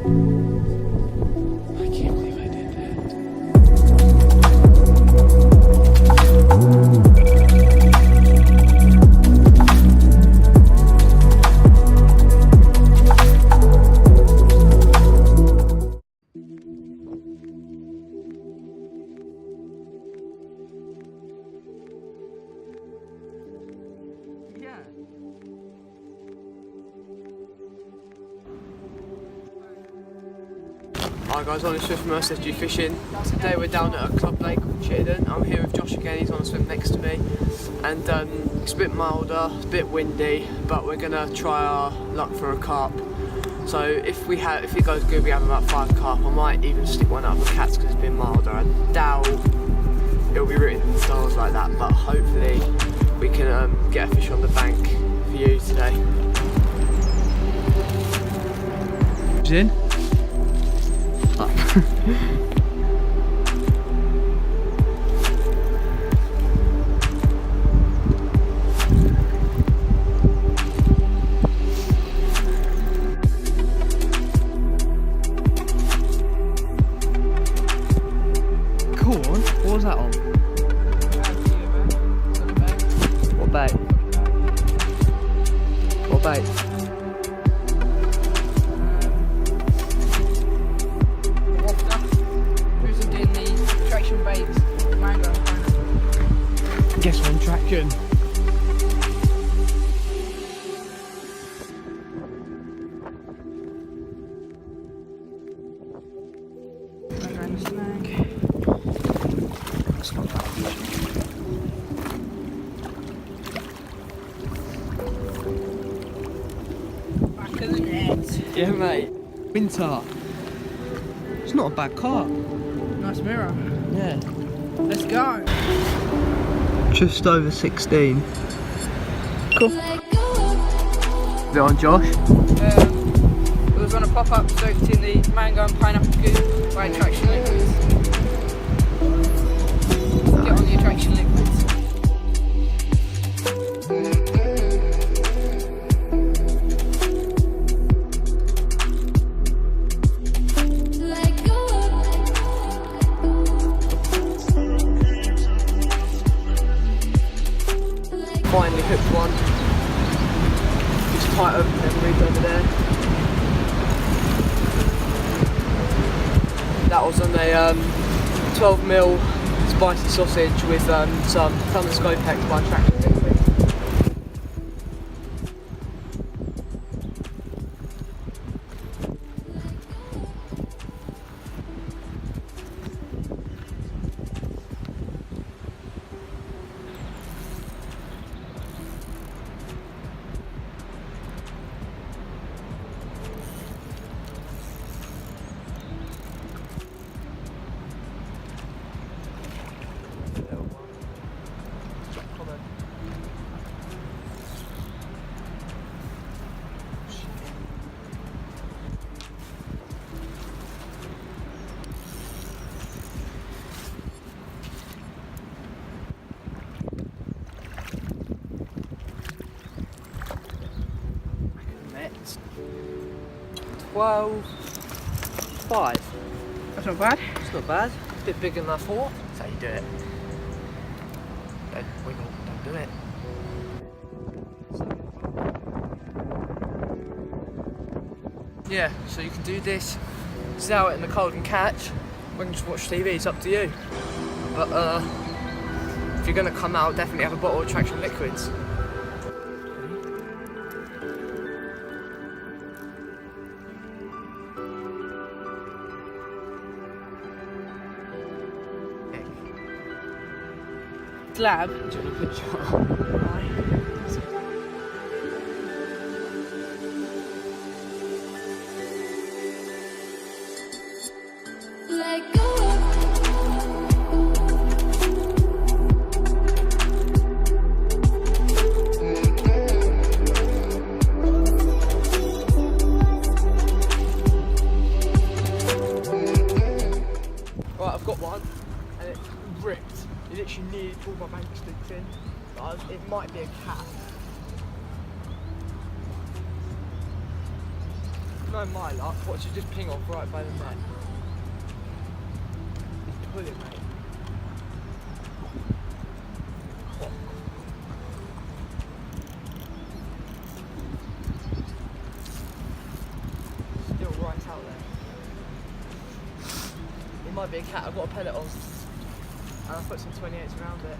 I can't believe I did that. Hi guys, I'm Swift from SSG Fishing. Today we're down at a club lake called Chittenden. I'm here with Josh again, he's on a swim next to me. And it's a bit milder, it's a bit windy, but we're gonna try our luck for a carp. So if it goes good, we have about 5 carp. I might even stick one up for cats because it's been milder. I doubt it'll be written in the stars like that, but hopefully we can get a fish on the bank for you today. In? Cool one. What was that on? What bait? What bait? Guess one traction. Around the snag. That's not bad. Back of the net. Yeah, mate. Winter. It's not a bad carp. Nice mirror. Yeah. Let's go. Just over 16. Cool. Is it on Josh? It was on a pop-up soaked in the mango and pineapple goo by attraction liquids. Get on the attraction liquids. Finally hooked one. It's quite open and moved over there. That was on a 12mm spicy sausage with some Thunder by attraction liquid. Net 12.5. That's not bad. It's not bad. A bit bigger than I thought. That's how you do it. Don't wiggle, don't do it. Yeah, so you can do this, sit out in the cold and catch. We can just watch TV, it's up to you. But if you're gonna come out, definitely have a bottle of attraction liquids. Slab. Do you want a picture? Let go. Right, I've got one, and it's ripped. It literally nearly pulled my bank sticks in. But it might be a cat. know my luck, watch it just ping off right by the net. He's pulling, mate. What? Still right out there. It might be a cat. I've got a pellet on, and I've put some 28s around it.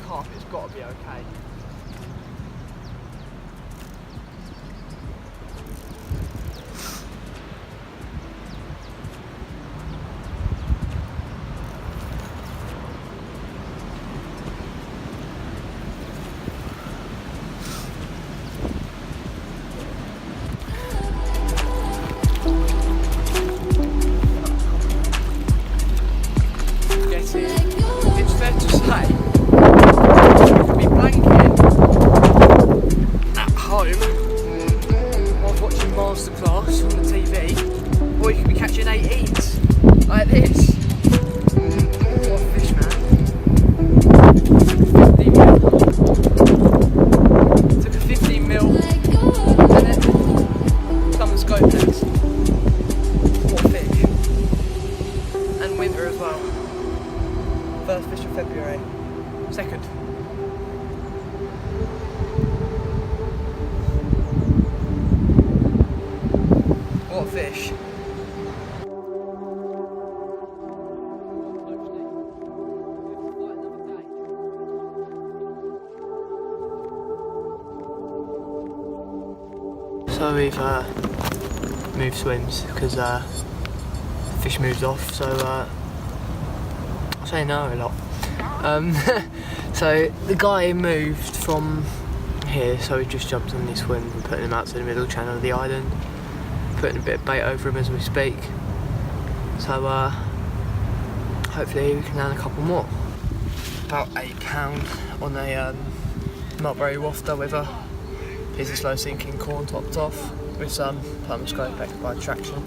Carp, it's got to be okay. Get it. It's fair to say be blanking at home while watching Masterclass on the TV, or you could be catching 18s like this. What a fish, man. 15 mil. Took a 15 mil and then come and scope next. What a fish. And winter as well. First fish of February. Second. What a fish. So we've moved swims because fish moved off, so I say no a lot. So the guy moved from here, so we just jumped on this swim and putting him out to the middle channel of the island, putting a bit of bait over him as we speak. So hopefully we can land a couple more. About £8 on a mulberry wafter with a piece of slow sinking corn topped off with some plum scope back by traction.